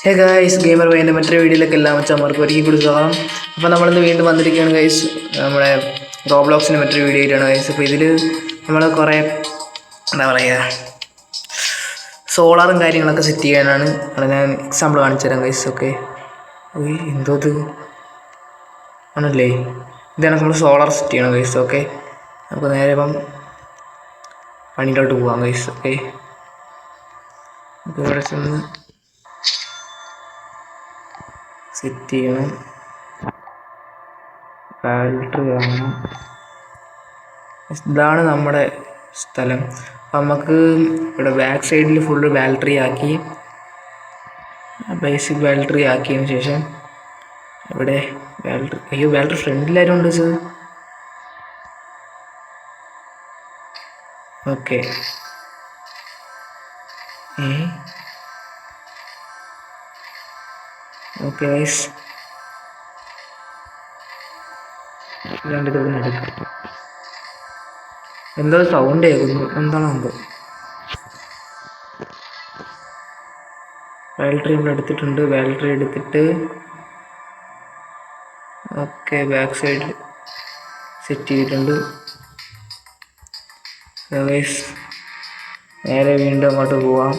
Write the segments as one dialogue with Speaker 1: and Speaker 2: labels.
Speaker 1: Hey guys, gamer വൈൻ്റെ മറ്റൊരു വീഡിയോയിലേക്ക് എല്ലാ മച്ചന്മാർക്കും ഒരിക്കൽ കൂടി സ്വാഗതം. അപ്പോൾ നമ്മളിന്ന് വീണ്ടും വന്നിരിക്കുകയാണ് ഗൈസ്, നമ്മുടെ റോബ്ലോക്സിൻ്റെ മറ്റൊരു വീഡിയോ ആയിട്ടാണ് ഗൈസ്. അപ്പോൾ ഇതിൽ നമ്മൾ കുറേ എന്താ പറയുക സോളാറും കാര്യങ്ങളൊക്കെ സെറ്റ് ചെയ്യാനാണ്. അത് ഞാൻ എക്സാമ്പിൾ കാണിച്ചു തരാം ഗൈസ്. ഓക്കെ, എന്തോ ഇത് ആണല്ലേ, ഇതാണ് നമ്മൾ സോളാർ സെറ്റ് ചെയ്യണം ഗൈസ്. ഓക്കെ, നമുക്ക് നേരെ ഇപ്പം പണിയിലോട്ട് പോവാം ഗൈസ്. ഓക്കെ, നമുക്ക് ഇവിടെ ചെന്ന് സെറ്റ് ചെയ്യണം, ബാറ്ററി വാങ്ങണം. ഇതാണ് നമ്മുടെ സ്ഥലം. അപ്പം നമുക്ക് ഇവിടെ ബാക്ക് സൈഡിൽ ഫുള്ള് ബാറ്ററി ആക്കി, ബേസിക് ബാറ്ററി ആക്കിയതിന് ശേഷം ഇവിടെ ബാറ്ററി ഫ്രണ്ടിലാരും ഉണ്ട് സർ. ഓക്കെ, ഓക്കെ ഗൈസ്, രണ്ടിത് എടുക്കാം. എന്തോ സൗണ്ട് കേൾക്കുന്നു, എന്താണ് എന്തോ. ബാറ്ററി നമ്മൾ എടുത്തിട്ടുണ്ട്. ബാറ്ററി എടുത്തിട്ട് ഓക്കെ ബാക്ക് സൈഡിൽ സെറ്റ് ചെയ്തിട്ടുണ്ട് ഗൈസ്. നേരെ വീണ്ടും അങ്ങോട്ട് പോവാം.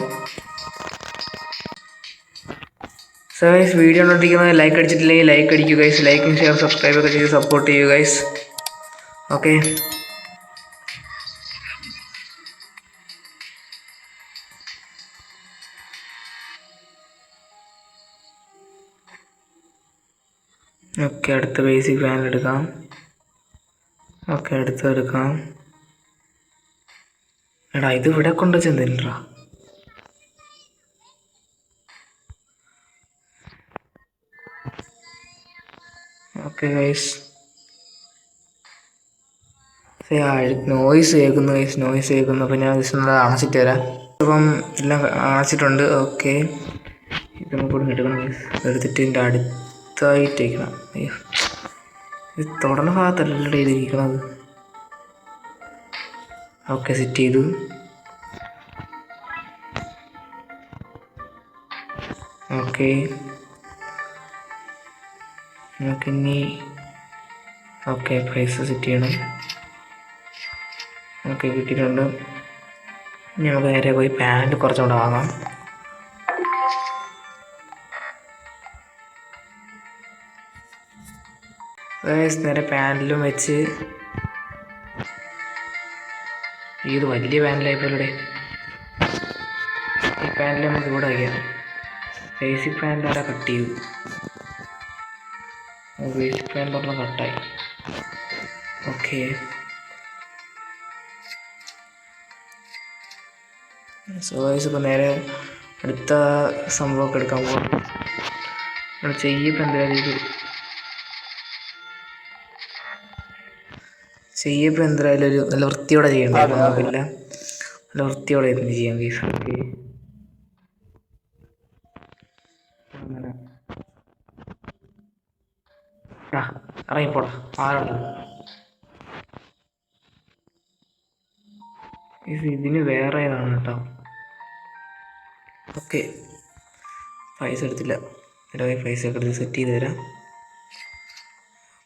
Speaker 1: സോ ഗൈസ്, വീഡിയോ കണ്ടിരിക്കുന്നത് ലൈക്ക് അടിച്ചിട്ടില്ലെങ്കിൽ ലൈക്ക് അടിക്കുക ഗൈസ്. ലൈക്കും ഷെയർ സബ്സ്ക്രൈബ് ഒക്കെ ചെയ്ത് സപ്പോർട്ട് ചെയ്യുക ഗൈസ്. ഓക്കെ, ഓക്കെ അടുത്ത ബേസിക് ഫാൻ എടുക്കാം. ഓക്കെ, അടുത്തെടുക്കാം. എടാ ഇത് ഇവിടെ കൊണ്ട് ചെന്നിട്ടാ. ഓക്കെ ഗൈസ്, നോയ്സ് കേൾക്കുന്നു ഗൈസ്, നോയ്സ് കേൾക്കുന്നു. അപ്പോൾ ഞാൻ ജസ്റ്റ് ഒന്ന് അണച്ചിട്ട് തരാം. അപ്പം എല്ലാം അണച്ചിട്ടുണ്ട്. ഓക്കെ, ഇത് നമുക്ക് എടുക്കണം ഗൈസ്. എടുത്തിട്ട് ഇതിൻ്റെ അടുത്തായിട്ട് വയ്ക്കണം. അയ്യോ, ഇത് തുടർന്ന ഭാഗത്തല്ല ഇതിരിക്കണത്. ഓക്കെ, സെറ്റ് ചെയ്തു. ഓക്കെ, നമുക്കിനി ഓക്കെ പൈസ സെറ്റ് ചെയ്യണം. ഓക്കെ, കിട്ടിയിട്ടുണ്ട്. ഇനി നമുക്ക് നേരെ പോയി പാൻറ്റ് കുറച്ചുകൂടെ വാങ്ങാം. നേരെ പാൻറ്റിലും വെച്ച്, ഇത് വലിയ പാൻറ്റിലായിപ്പോലൂടെ. ഈ പാൻറ്റിൽ നമുക്ക് ഇവിടെ വയ്ക്കാം. ബേസിക് പാൻറ്റ് അവിടെ കട്ട് ചെയ്തു. ബേസിക് പാൻറ്റ് പറഞ്ഞാൽ കട്ടായി. ഓക്കെ, സോ ഗൈസ്, ഇപ്പോൾ നേരെ അടുത്ത സംഭവമൊക്കെ എടുക്കാൻ പോകാം. നമ്മൾ ചെയ്യപ്പോൾ എന്തായാലും ഒരു നല്ല വൃത്തിയോടെ ചെയ്യണ്ടേ. നമുക്കില്ല, നല്ല വൃത്തിയോടെ എന്ത് ചെയ്യാം ഗൈസ്. ഓക്കെ, അങ്ങനെ ഇറങ്ങിപ്പോടാ, ആരുണ്ട് ഇതിന് വേറെ ഏതാണ് കേട്ടോ. ഓക്കെ, പൈസ എടുത്തില്ല. ഇടവേ പൈസ ഒക്കെ എടുത്ത് സെറ്റ് ചെയ്ത് തരാം.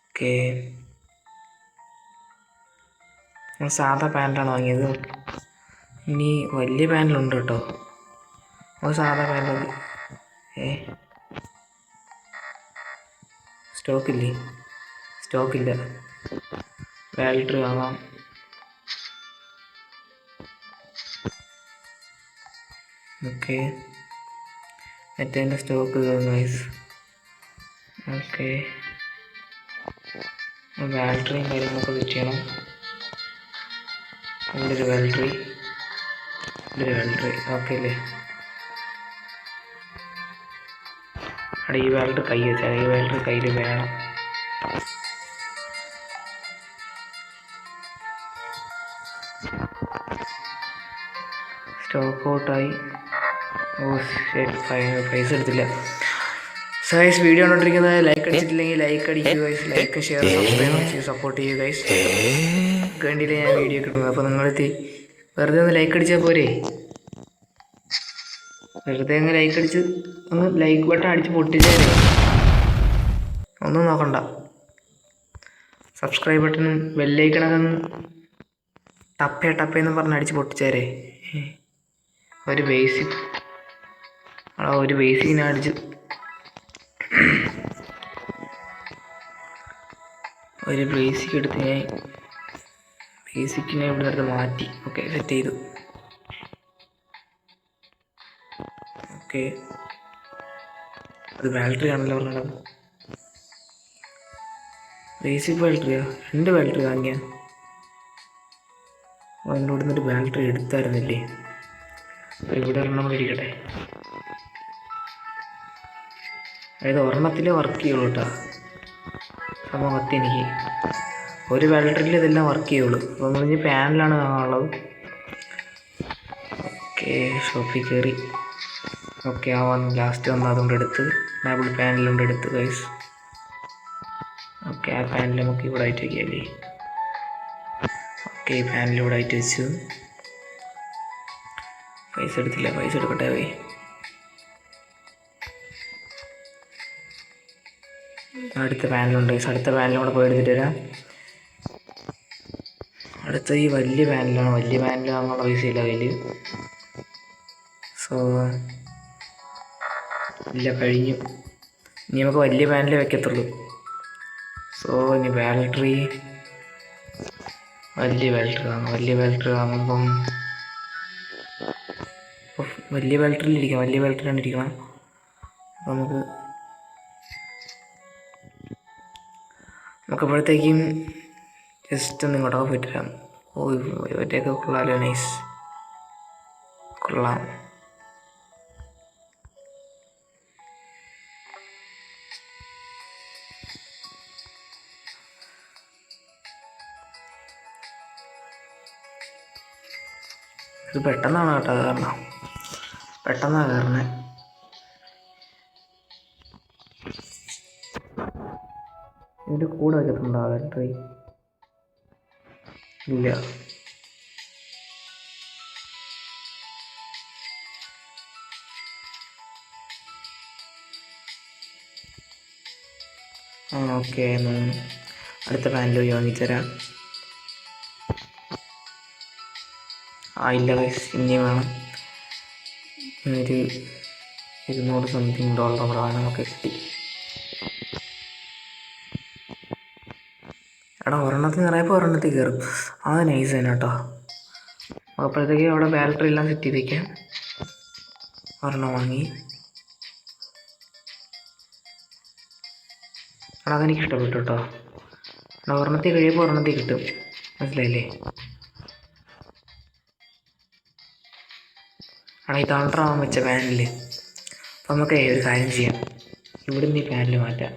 Speaker 1: ഓക്കെ, ഞാൻ സാധാ പാൻറ്റാണ് വാങ്ങിയത്. ഇനി വലിയ പാൻറ്റിലുണ്ട് കേട്ടോ. അത് സാധാ പാൻറ്റ് മതി. സ്റ്റോക്കില്ല. ബാറ്ററി വാങ്ങാം. ഓക്കെ, മറ്റേൻ്റെ സ്റ്റോക്ക് ഗൈസ്. ഓക്കെ, ബാറ്ററിയും കാര്യങ്ങളൊക്കെ സെറ്റ് ചെയ്യണം. ഇവിടെ ഒരു ബാറ്ററി. ഓക്കെ അല്ലേ. അവിടെ ഈ ബാറ്ററി കൈ വെച്ചാൽ ഈ ബാറ്ററി കയ്യിൽ വേണം. സ്റ്റോക്ക് ഔട്ടായി. ഓ ശരി, പൈസ എടുത്തില്ല. സോ ഗൈസ്, വീഡിയോ കണ്ടോണ്ടിരിക്കുന്നത് ലൈക്ക് അടിച്ചിട്ടില്ലെങ്കിൽ ലൈക്ക് അടിക്കുക ഗൈസ്. ലൈക്ക് ഷെയർ സബ്സ്ക്രൈബ് ചെയ്ത് സപ്പോർട്ട് ചെയ്യുക ഗൈസ്. വേണ്ടിയില്ല ഞാൻ വീഡിയോ കിട്ടുന്നത്. അപ്പോൾ നിങ്ങളെത്തി വെറുതെ ഒന്ന് ലൈക്ക് അടിച്ചാൽ പോരെ. വെറുതെ അങ്ങ് ലൈക്ക് അടിച്ച് ഒന്ന് ലൈക്ക് ബട്ടൺ അടിച്ച് പൊട്ടിച്ചേരെ, ഒന്നും നോക്കണ്ട. സബ്സ്ക്രൈബ് ബട്ടണും ബെല്ലൈക്കണൊക്കെ ഒന്ന് ടപ്പേന്ന് പറഞ്ഞ് അടിച്ച് പൊട്ടിച്ചേരെ. ഒരു ബേസിക് ഞാൻ അടിച്ച് ഒരു ബേസിക് എടുത്ത് ഞാൻ ബേസിക്കിനെ ഇവിടെ അടുത്ത് മാറ്റി. ഓക്കെ, സെറ്റ് ചെയ്തു. ഓക്കെ, അത് ബാറ്ററി ആണല്ലോ പറഞ്ഞത്. ബേസിക് ബാറ്ററിയാ, 2 ബാറ്ററി വാങ്ങിയ. അതിൻ്റെ കൂടെ നിന്നൊരു ബാറ്ററി എടുത്തായിരുന്നില്ലേ? ഇവിടെ ഒരെണ്ണം കൂടി ഇരിക്കട്ടെ. അതായത് ഒരെണ്ണത്തിലേ വർക്ക് ചെയ്യുള്ളൂ കേട്ടോ സംഭവം. എനിക്ക് ഒരു ബാറ്ററിയിൽ ഇതെല്ലാം വർക്ക് ചെയ്യുള്ളൂ. അപ്പോൾ നമ്മളിനി പാനലാണ് വാങ്ങാനുള്ളത്. ഓക്കെ, ഷോപ്പിൽ കയറി. ഓക്കെ, ലാസ്റ്റ് വന്ന് അതുകൊണ്ട് എടുത്ത് ഡബിൾ പാനലുകൊണ്ട് എടുത്ത് ഗൈസ്. ഓക്കെ, ആ പാനൽ നമുക്ക് ഇവിടെ ആയിട്ട് വയ്ക്കാമല്ലേ? ഓക്കെ, ഈ പാനൽ ഇവിടെ ആയിട്ട് വെച്ചു. പൈസ എടുത്തില്ല, പൈസ എടുക്കട്ടെ പോയി. അടുത്ത പാനലുണ്ട് ഗൈസ്, അടുത്ത പാനലും കൂടെ പോയി എടുത്തിട്ട് വരാം. അടുത്ത ഈ വലിയ പാനലാണ്. വലിയ പാനൽ വാങ്ങാനുള്ള പൈസ ഇല്ല കയ്യിൽ. സോ ഇല്ല, കഴിഞ്ഞു. ഇനി നമുക്ക് വലിയ പാനലേ വെക്കത്തുള്ളൂ. സോ ഇനി വലിയ ബാറ്ററി വാങ്ങും. വലിയ ബാറ്ററി വാങ്ങുമ്പം വലിയ ബാറ്ററിയിലിരിക്കണം. വലിയ ബാറ്ററിയാണ് ഇരിക്കണം. അപ്പം നമുക്കപ്പോഴത്തേക്കും ജസ്റ്റ് ഒന്ന് ഇങ്ങോട്ടൊക്കെ പോയിട്ട് വരാം. ഓ, ഇവറ്റൊക്കെ കൊള്ളാമല്ലോ, നൈസ്, കൊള്ളാം. ഇത് പെട്ടെന്നാണ് കേട്ടോ കാരണം, പെട്ടെന്നാണ് കയറണേ. ഇതിൻ്റെ കൂടെ വെച്ചിട്ടുണ്ടോ ബാറ്ററി? ഇല്ല. ഓക്കെ, അടുത്ത പാനൽ പോയി വാങ്ങിത്തരാം. ഇല്ല ഗൈസ്, ഇനി വേണം. ഒരു $200 കൂടെ വേണം. നമുക്ക് കിട്ടി. എടാ, ഒരെണ്ണത്തിൽ നിറയപ്പോൾ ഒരെണ്ണത്തിൽ കയറും. അത് നൈസ് തന്നെ കേട്ടോ. അപ്പോഴത്തേക്ക് അവിടെ ബാറ്ററി എല്ലാം സെറ്റ് ചെയ്തേക്കാം. ഒരെണ്ണം വാങ്ങി. എടാ, അതെനിക്ക് ഇഷ്ടപ്പെട്ടു കേട്ടോ. എടാ, ഒരെണ്ണത്തിൽ കഴിയുമ്പോൾ ഒരെണ്ണത്തിൽ കിട്ടും, മനസ്സിലായില്ലേ? എടാ, ഈ തണ്ടറാവാൻ വെച്ച പാനലിൽ. അപ്പം നമുക്ക് ഒരു കാര്യം ചെയ്യാം, ഇവിടുന്ന് ഈ പാനൽ മാറ്റാം.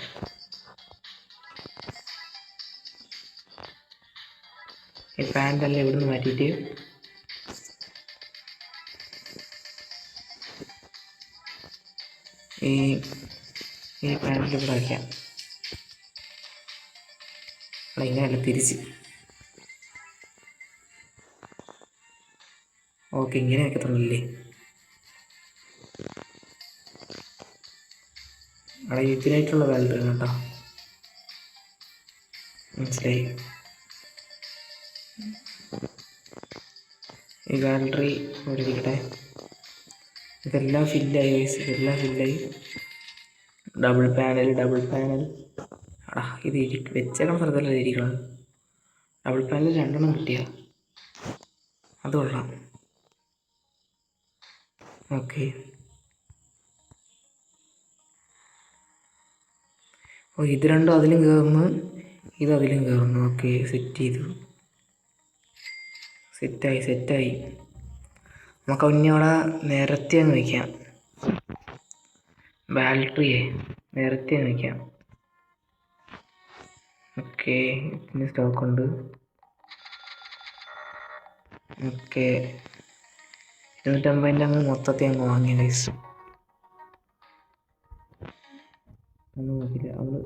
Speaker 1: ഈ പാനലല്ല, ഇവിടുന്ന് മാറ്റിയിട്ട് ഈ പാനൽ ഇവിടെ വയ്ക്കാം. എടാ, ഇങ്ങനെയല്ല, തിരിച്ച്. ഓക്കെ, ഇങ്ങനെ വെക്കത്തുള്ളില്ലേ? അവിടെ ഇതിനായിട്ടുള്ള ബാറ്ററി കേട്ടോ, മനസ്സിലായി? ഈ ബാറ്ററി ഇവിടെ ഇരിക്കട്ടെ. ഇതെല്ലാം ഫില്ലായി ഗൈസ്, ഇതെല്ലാം ഫില്ലായി. Double panel. എടാ, ഇത് വെച്ചേക്കണ സ്ഥലത്തല്ല ഇരിക്കണം. ഡബിൾ പാനൽ 2 കിട്ടിയ അത് കൊള്ളാം. ഓക്കെ, ഓ, ഇത് രണ്ടും അതിലും കയറുന്നു, ഇത് അതിലും കയറുന്നു. ഓക്കെ, സെറ്റ് ചെയ്തു. സെറ്റായി. നമുക്ക് ഇനി അവിടെ നിരത്തി അങ്ങ് വയ്ക്കാം. ബാറ്ററിയെ നിരത്തി അങ്ങ് വയ്ക്കാം. ഓക്കെ, ഇതിന് സ്റ്റോക്കുണ്ട്. ഓക്കെ, 250 അങ്ങ് മൊത്തത്തിൽ അങ്ങ് വാങ്ങിയ ഗൈസ്. ഒന്നും നോക്കില്ല അവള്.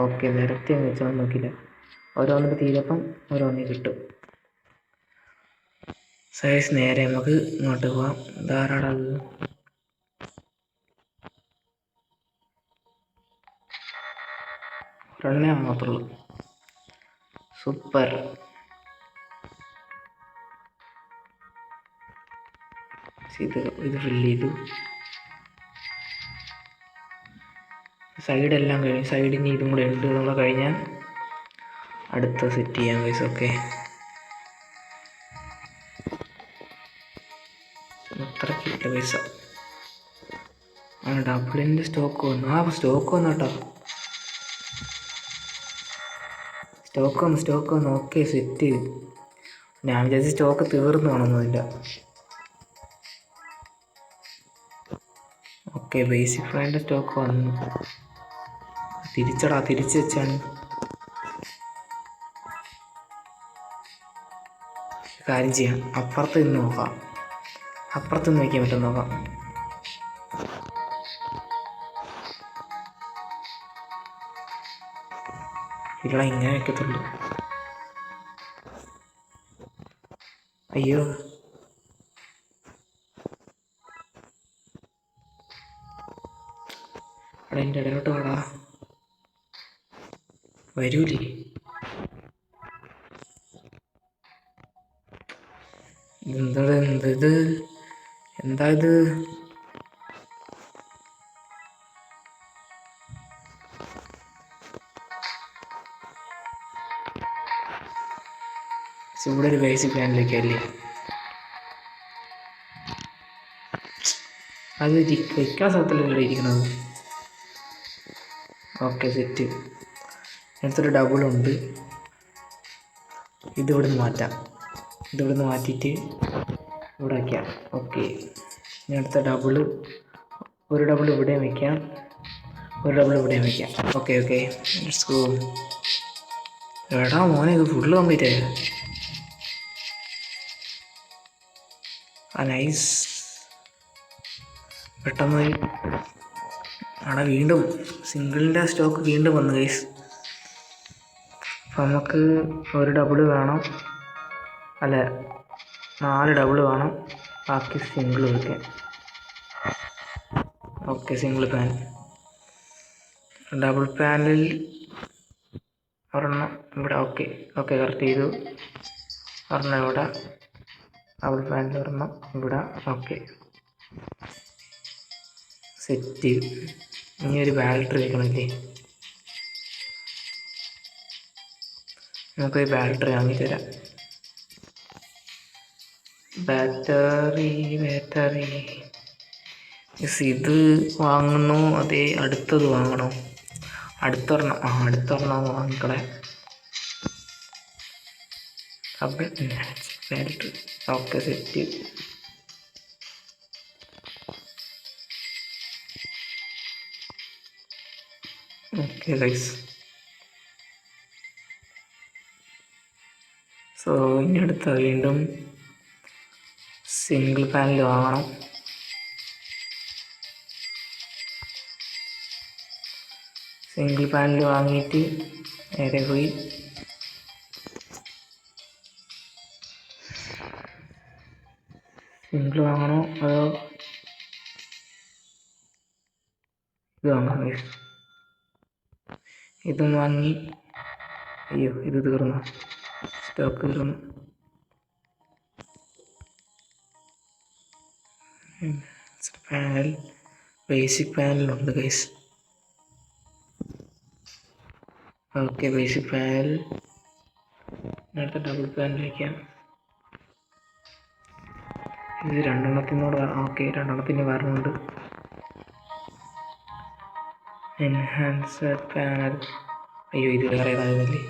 Speaker 1: ഓക്കെ, നിരത്തി അങ്ങ് വെച്ചാൽ നോക്കില്ല. ഓരോന്നിട്ട് തീരപ്പം ഓരോന്നേ കിട്ടും. സൈസ് നേരെ നമുക്ക് ഇങ്ങോട്ട് പോവാം. ധാരാളം ഒരെണ്ണേ മാത്രമേ ഉള്ളൂ. സൂപ്പർ. ഇത് ഫില്ല് ചെയ്തു. സൈഡെല്ലാം കഴിഞ്ഞു. സൈഡിന് ഇതും കൂടെ ഉണ്ട്. നമ്മൾ കഴിഞ്ഞാൽ അടുത്ത സെറ്റ് ചെയ്യാം ഗൈസ്. ഓക്കെ, അത്രക്കില്ല പൈസ. ഡബിളിൻ്റെ സ്റ്റോക്ക് വന്നു. സ്റ്റോക്ക് വന്നു കേട്ടോ. സ്റ്റോക്ക് വന്നു. Okay, set. ഞാൻ വിചാരിച്ച സ്റ്റോക്ക് തീർന്നു കാണുന്നതില്ല. ഓക്കെ, ബേസിക് ഫ്രൈൻ്റെ സ്റ്റോക്ക് വന്നു. തിരിച്ച് വെച്ചാണ്. കാര്യം ചെയ്യാം, അപ്പുറത്ത് നിന്ന് നോക്കാം. അപ്പുറത്ത് നിന്ന് വയ്ക്കാൻ പറ്റും നോക്കാം. ഇല്ല, ഇങ്ങനെ വയ്ക്കത്തുള്ളൂ. അയ്യോ, അവിടെ എൻ്റെ ഇടയിലോട്ട് വാടാ. വരൂലേ? എന്താ ഇത്? ഇവിടെ ഒരു ബേസിക് പ്ലാനിലേക്ക് അല്ലേ അത് വയ്ക്കാൻ സ്ഥലത്തല്ലേ ഇരിക്കണത്. Okay, set. അടുത്തൊരു ഡബിളുണ്ട്. ഇതിവിടുന്ന് മാറ്റാം. ഇതിവിടുന്ന് മാറ്റിയിട്ട് ഇവിടെ വയ്ക്കാം. ഓക്കെ, ഇനി അടുത്ത ഡബിള്. ഒരു ഡബിൾ ഇവിടെയും വയ്ക്കാം, ഒരു ഡബിൾ ഇവിടെയും വയ്ക്കാം. Okay, let's go. എടാ മോനെ, ഇത് ഫുള്ള് കംപ്ലീറ്റ് ആയോ? നൈസ്. പെട്ടെന്ന് അവിടെ വീണ്ടും സിംഗിളിൻ്റെ സ്റ്റോക്ക് വീണ്ടും വന്നു ഗൈസ്. അപ്പം നമുക്ക് ഒരു ഡബിൾ വേണം, അല്ല 4 ഡബിൾ വേണം. ബാക്കി സിംഗിൾ വയ്ക്കാം. Okay, single pan. ഡബിൾ പാനിൽ ഒരെണ്ണം ഇവിടെ. ഓക്കെ, കറക്റ്റ് ചെയ്തു. ഒരെണ്ണം ഇവിടെ. ഡബിൾ പാനിൽ ഒരെണ്ണം ഇവിടെ. Okay, set. ഇനി ഒരു ബാറ്ററി വെക്കണമല്ലേ? നമുക്കൊരു ബാറ്ററി വാങ്ങിത്തരാം. ബാറ്ററി ഇത് വാങ്ങണോ അതേ അടുത്തത് വാങ്ങണോ? അടുത്തൊരെണ്ണം വാങ്ങിക്കളെ. Battery. Okay, set. Okay guys, so ഇനി അടുത്ത വീണ്ടും സിംഗിൾ പാനൽ വാങ്ങണം. സിംഗിൾ പാനൽ വാങ്ങിയിട്ട് നേരെ പോയി സിംഗിൾ വാങ്ങണോ അതോ ഇത് വാങ്ങാം ഗൈസ്? ഇതും വാങ്ങി. അയ്യോ, ഇത് തീർന്നു. സ്റ്റോക്ക് തീർന്നു. പാനൽ ബേസിക് പാനലുണ്ട് ഗൈസ്. Okay, basic panel. അടുത്ത ഡബിൾ പാനൽ വയ്ക്കാം. ഇത് 2 ഓക്കെ, 2 കാരണമുണ്ട്. Enhanced panel. അയ്യോ, ഇത് വേറെ ഏതായിരുന്നല്ലേ?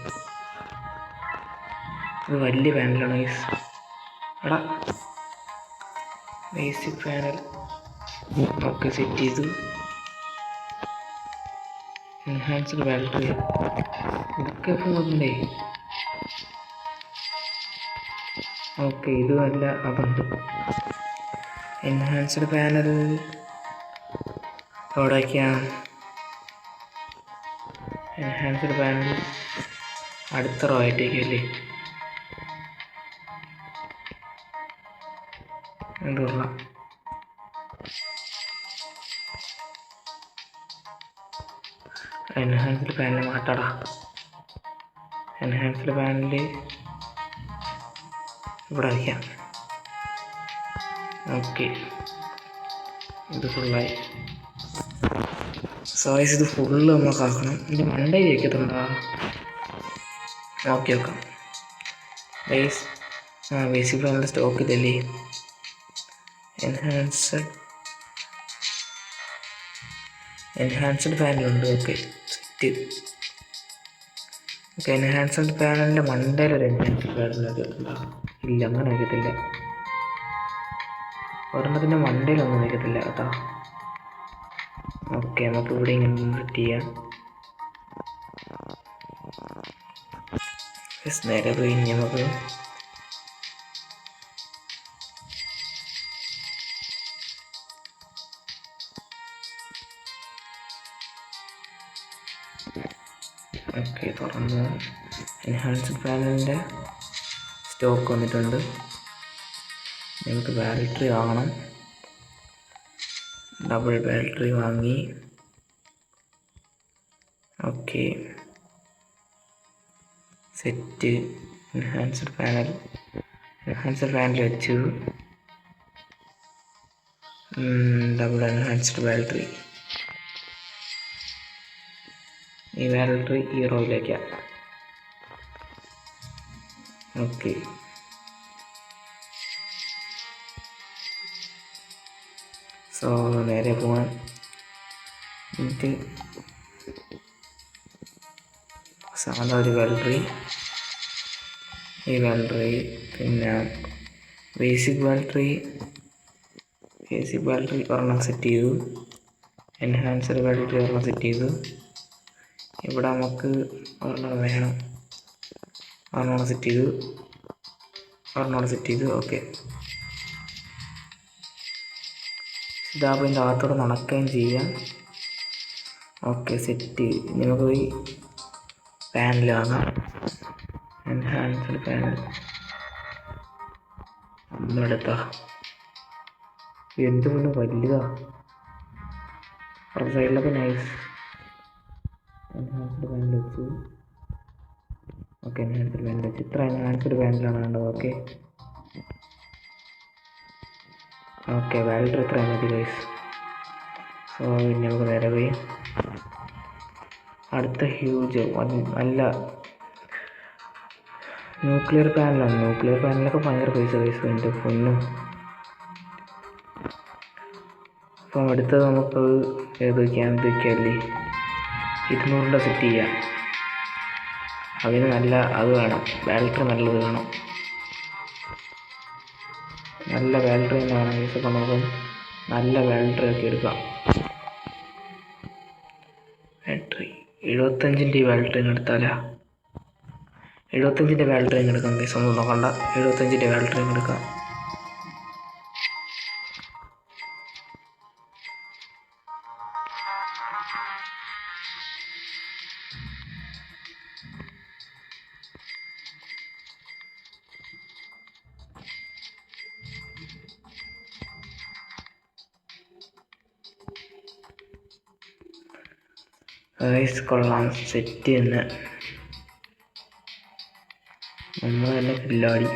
Speaker 1: ഇത് വലിയ പാനലാണ് ഗൈസ്. എടാ, ബേസിക് പാനൽ. ഓക്കെ, സെറ്റ് ചെയ്തു. Enhanced battery. ഇതൊക്കെ ഇപ്പം നോക്കണ്ടേ? ഓക്കെ, ഇത് നല്ല അതുണ്ട്. എൻഹാൻസ്ഡ് പാനൽ അവിടെ വയ്ക്കാം. എൻഹാൻസ്ഡ് പാനൽ അടുത്ത റോ ആയിട്ടേക്കല്ലേ? എന്തുള്ള എൻഹാൻസ്ഡ് പാനൽ മാറ്റാടാ. എൻഹാൻസ്ഡ് പാനൽ ഇവിടെ വയ്ക്കാം. ഓക്കെ, ഇത് ഫുള്ളായി. സോയ്സ് ഇത് ഫുള്ള് നമുക്കാക്കണം. ഇത് മണ്ടയിൽ വയ്ക്കത്തുണ്ടാ. നോക്കി വെക്കാം. ബേസിക് പാനൽ സ്റ്റോക്കില്ലല്ലേ. എൻഹാൻസ്ഡ് പാനലുണ്ട്. Okay, set. ഓക്കെ, എൻഹാൻസ്ഡ് പാനലിൻ്റെ മണ്ടയിലൊരു എൻഹാൻസ്ഡ് പാനൽ വയ്ക്കത്തുണ്ടാ. ഇല്ല, അങ്ങനെ വയ്ക്കത്തില്ല. ഒരെണ്ണത്തിൻ്റെ മണ്ടയിലൊന്നും വയ്ക്കത്തില്ല കേട്ടോ. ഓക്കെ, നമുക്ക് ഇവിടെ ഇങ്ങനെ സെറ്റ് ചെയ്യാം. നേരെ പോയി നമുക്ക് ഓക്കെ തുറന്ന് എൻഹാൻസ്ഡ് പാനലിൻ്റെ സ്റ്റോക്ക് വന്നിട്ടുണ്ട്. നമുക്ക് ബാറ്ററി വാങ്ങണം. ഡബിൾ ബാറ്ററി വാങ്ങി. Okay, set. എൻഹാൻസ്ഡ് പാനൽ വെച്ചു. Double enhanced battery. ഈ ബാറ്ററി ഈ റോയിലേക്കാണ്. ഓക്കെ, സോ നേരെ പോവാൻ ഇത് സാധാ ഒരു ബാറ്ററി, ഈ ബാറ്ററി, പിന്നെ ബേസിക് ബാറ്ററി ഒരെണ്ണം സെറ്റ് ചെയ്തു. എൻഹാൻസ്ഡ് ബാറ്ററി ഒരെണ്ണം സെറ്റ് ചെയ്തു. ഇവിടെ നമുക്ക് ഒരെണ്ണം വേണം. ഒരെണ്ണം സെറ്റ് ചെയ്തു. ഓക്കെ, ഇതാകുമ്പോൾ ഇതിൻ്റെ അകത്തോടെ നടക്കുകയും ചെയ്യാം. Okay, set. നമുക്ക് പോയി പാനൽ വാങ്ങാം. എൻഹാൻസ്ഡ് പാനൽ നമ്മളെടുത്താ എന്തുകൊണ്ട് വലുതാ. അപ്പുറത്തെ സൈഡിലൊക്കെ നൈസ്. എൻഹാൻസ്ഡ് പാനൽ വെച്ചു. ഓക്കെ, എൻഹാൻസ്ഡ് പാനൽ വെച്ച്. ഇത്ര എൻഹാൻസ്ഡ് പാനലാണ് വേണ്ടത്. ഓക്കെ, ബാറ്ററി ഇത്രയും മതി ഗൈസ്. സോ പിന്നെ നമുക്ക് നേരെ പോയി അടുത്ത ഹ്യൂജ് നല്ല ന്യൂക്ലിയർ പാനലാണ്. ന്യൂക്ലിയർ പാനലൊക്കെ ഭയങ്കര പൈസ ഗൈസ്. എൻ്റെ പൊന്നും. അപ്പം അടുത്തത് നമുക്ക് ഇത് വയ്ക്കല്ലേ, 200 സെറ്റ് ചെയ്യാം. അതിന് നല്ല അത് വേണം, ബാറ്ററി നല്ലത് വേണം. നല്ല ബാറ്ററി തന്നെ വേണം ഗൈസ്. അപ്പം നമുക്ക് നല്ല ബാറ്ററി ഒക്കെ എടുക്കാം. ബാറ്ററി 75ൻ്റെ ബാറ്ററി എടുത്താലാ. 75ൻ്റെ ബാറ്ററി എടുക്കാം ഗൈസ്. ഒന്നും നോക്കണ്ട, 75ൻ്റെ ബാറ്ററി എടുക്കാം. ഗൈസ് കൊള്ളാം, സെറ്റ് തന്നെ. നമ്മൾ തന്നെ കില്ലാടി.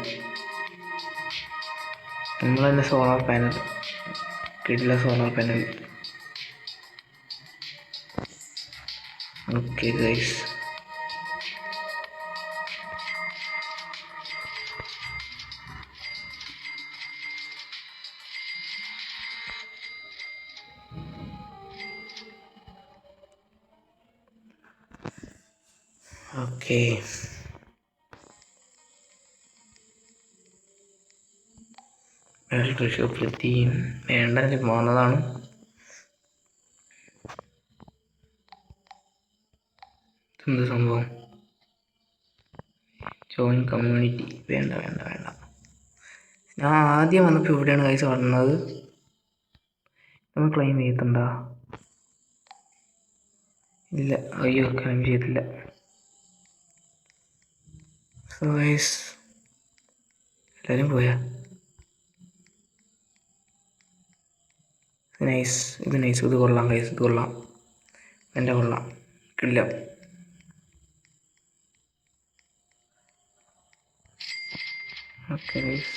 Speaker 1: നമ്മൾ തന്നെ സോളാർ പാനൽ, കിടില solar panel. Okay guys, okay. Battery ഷോപ്പിലെത്തി. വേണ്ടെങ്കിൽ പോകുന്നതാണ്. എന്ത് സംഭവം? Join community. വേണ്ട. ഞാൻ ആദ്യം വന്നപ്പോൾ ഇവിടെയാണ് കൈസ് വന്നത്. നമ്മൾ ക്ലെയിം ചെയ്യത്തുണ്ട? ഇല്ല, അയ്യോ ക്ലെയിം ചെയ്തില്ല. സോ ഗൈസ് എല്ലാവരും പോയാ? നൈസ്, ഇത് നൈസ്, ഇത് കൊള്ളാം ഗൈസ്, ഇത് കൊള്ളാം, എൻ്റെ കൊള്ളാം, കില്ല. ഓക്കെ ഗൈസ്,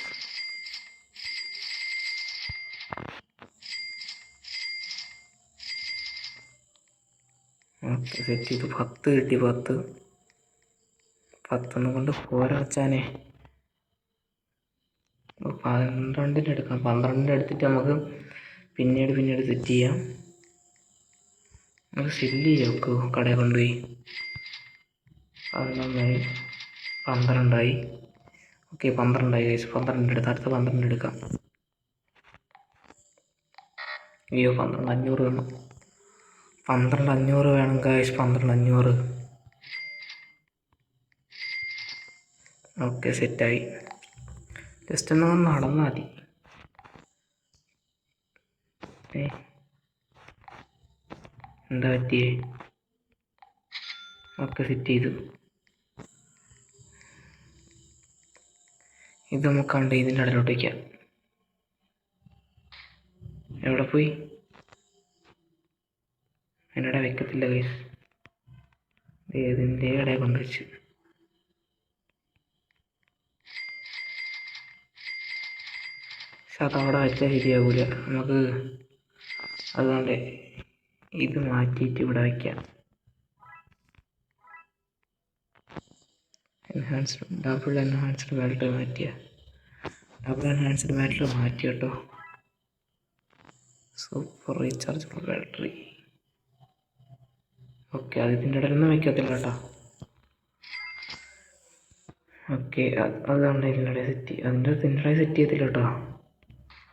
Speaker 1: ഓക്കെ സെറ്റ് ചെയ്തു. 10 കിട്ടി, 10 കൊണ്ട് പോരാ വച്ചാനേ. 12 എടുക്കാം, 12 എടുത്തിട്ട് നമുക്ക് പിന്നീട് സെറ്റ് ചെയ്യാം. നമുക്ക് സെല്ല് ചെയ്യാം, കടയിൽ കൊണ്ടുപോയി. 11 12 ഓക്കെ 12 കഴിച്ച് 12 എടുത്ത് അടുത്ത 12 എടുക്കാം. അയ്യോ 12,500 വേണം, 12,500 വേണം കഴിച്ച് 12,500. ഓക്കെ സെറ്റായി. ജസ്റ്റ് ഒന്ന് നടന്നാൽ മതി. എന്താ പറ്റിയേ? ഓക്കെ സെറ്റ് ചെയ്തു. ഇത് നമുക്ക് കണ്ട് ഇതിൻ്റെ ഇടയിലോട്ട് വയ്ക്കാം. എവിടെ പോയി? എന്നോടെ വെക്കത്തില്ല ഗൈസ്, ഇതിൻ്റെ ഇടയിൽ കൊണ്ടുവച്ചു. പക്ഷെ അതവിടെ വെച്ചാൽ ശരിയാകൂല, നമുക്ക് അതുകൊണ്ട് ഇത് മാറ്റിയിട്ട് ഇവിടെ വയ്ക്കാം. ഡബിൾ എൻഹാൻസ്ഡ് ബാറ്ററി മാറ്റി കേട്ടോ. Super rechargeable battery. ഓക്കെ അത് ഇതിൻ്റെ ഇടയിലൊന്നും വയ്ക്കത്തില്ല കേട്ടോ. ഓക്കെ അതുകൊണ്ട് ഇതിൻ്റെ ഇടയിൽ സെറ്റ് അതിൻ്റെ ഇടയിൽ സെറ്റ് ചെയ്യത്തില്ല കേട്ടോ.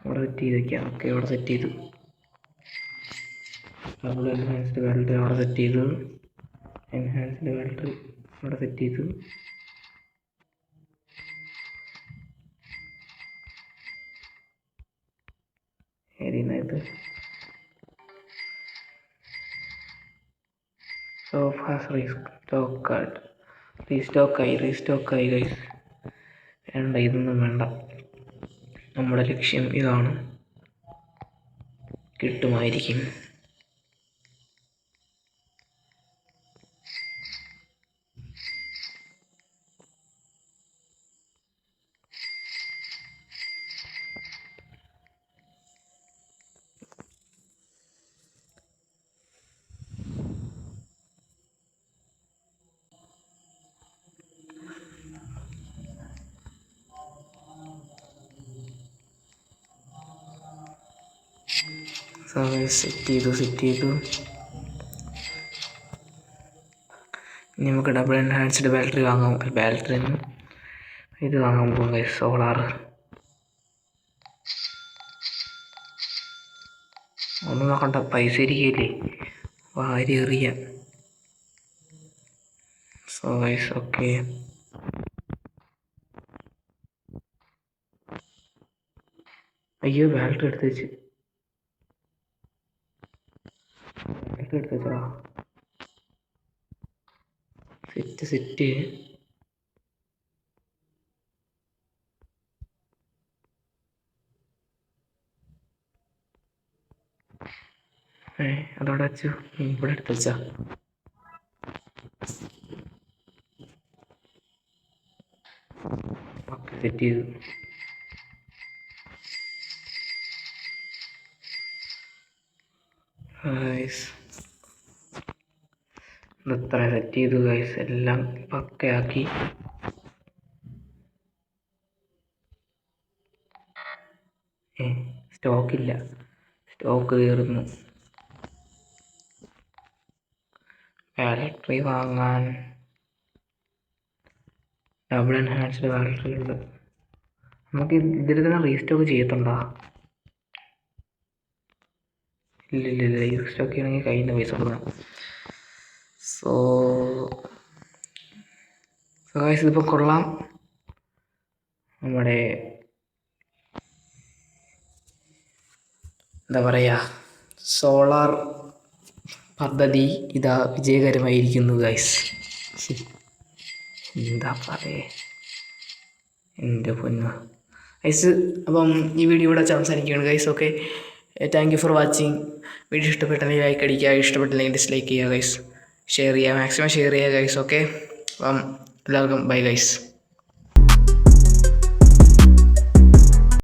Speaker 1: അവിടെ സെറ്റ് ചെയ്ത് വയ്ക്കാം. ഓക്കെ ഇവിടെ സെറ്റ് ചെയ്തു. ഡബിൾ എൻഹാൻസ്ഡ് ബാറ്ററി അവിടെ സെറ്റ് ചെയ്തു. എൻഹാൻസ്ഡ് ബാറ്ററി അവിടെ സെറ്റ് ചെയ്തു. ഇത് റീസ്റ്റോക്കായി ഗൈസ്. വേണ്ട, ഇതൊന്നും വേണ്ട, നമ്മുടെ ലക്ഷ്യം ഇതാണ്. കിട്ടുമായിരിക്കും. സെറ്റ് ചെയ്തു. ഇനി നമുക്ക് ഡബിൾ എൻഹാൻസ്ഡ് ബാറ്ററി വാങ്ങാം. ബാറ്ററി ഇത് വാങ്ങാൻ പോകും ഗൈസ്, സോളാർ. ഒന്നും നോക്കണ്ട, പൈസ ഇരിക്കില്ലേ, വാരി എറിയാം. സോ ഗൈസ് ഓക്കെ അയ്യോ ബാറ്ററി എടുത്ത് വെച്ച് എടുത്തതാ. സെറ്റ് അതോടെ വെച്ചു. ഇവിടെ എടുത്ത് വെച്ചാ ഓക്കെ സെറ്റ് ചെയ്തു. ഇത്ര സെറ്റ് ചെയ്തു ഗൈസ്, എല്ലാം പക്കയാക്കി. സ്റ്റോക്കില്ല, സ്റ്റോക്ക് തീർന്നു. ബാറ്ററി വാങ്ങാൻ ഡബിൾ എൻഹാൻസ്ഡ് ബാറ്ററി ഉണ്ട്. നമുക്ക് ഇതിൽ തന്നെ റീസ്റ്റോക്ക് ചെയ്യത്തുണ്ടോ? ഇല്ല റീസ്റ്റോക്ക് ചെയ്യണമെങ്കിൽ കയ്യിൽ നിന്ന് പൈസ കൊടുക്കണം. സോ ഗൈസ് ഇതിപ്പോൾ കൊള്ളാം. നമ്മുടെ എന്താ പറയുക, സോളാർ പദ്ധതി ഇതാ വിജയകരമായിരിക്കുന്നു ഗൈസ്. എന്താ പറയേ എൻ്റെ പൊന്നു ഗൈസ്. അപ്പം ഈ വീഡിയോ ഇവിടെ അവസാനിക്കുകയാണ് guys. Okay thank you for watching. Video ഇഷ്ടപ്പെട്ടെങ്കിൽ ലൈക്ക് അടിക്കുക, ഇഷ്ടപ്പെട്ടില്ലെങ്കിൽ ഡിസ്ലൈക്ക് ചെയ്യുക ഗൈസ്. ഷെയർ ചെയ്യുക, മാക്സിമം ഷെയർ ചെയ്യുക ഗൈസ്. ഓക്കെ, അപ്പം എല്ലാവർക്കും ബൈ ഗൈസ്.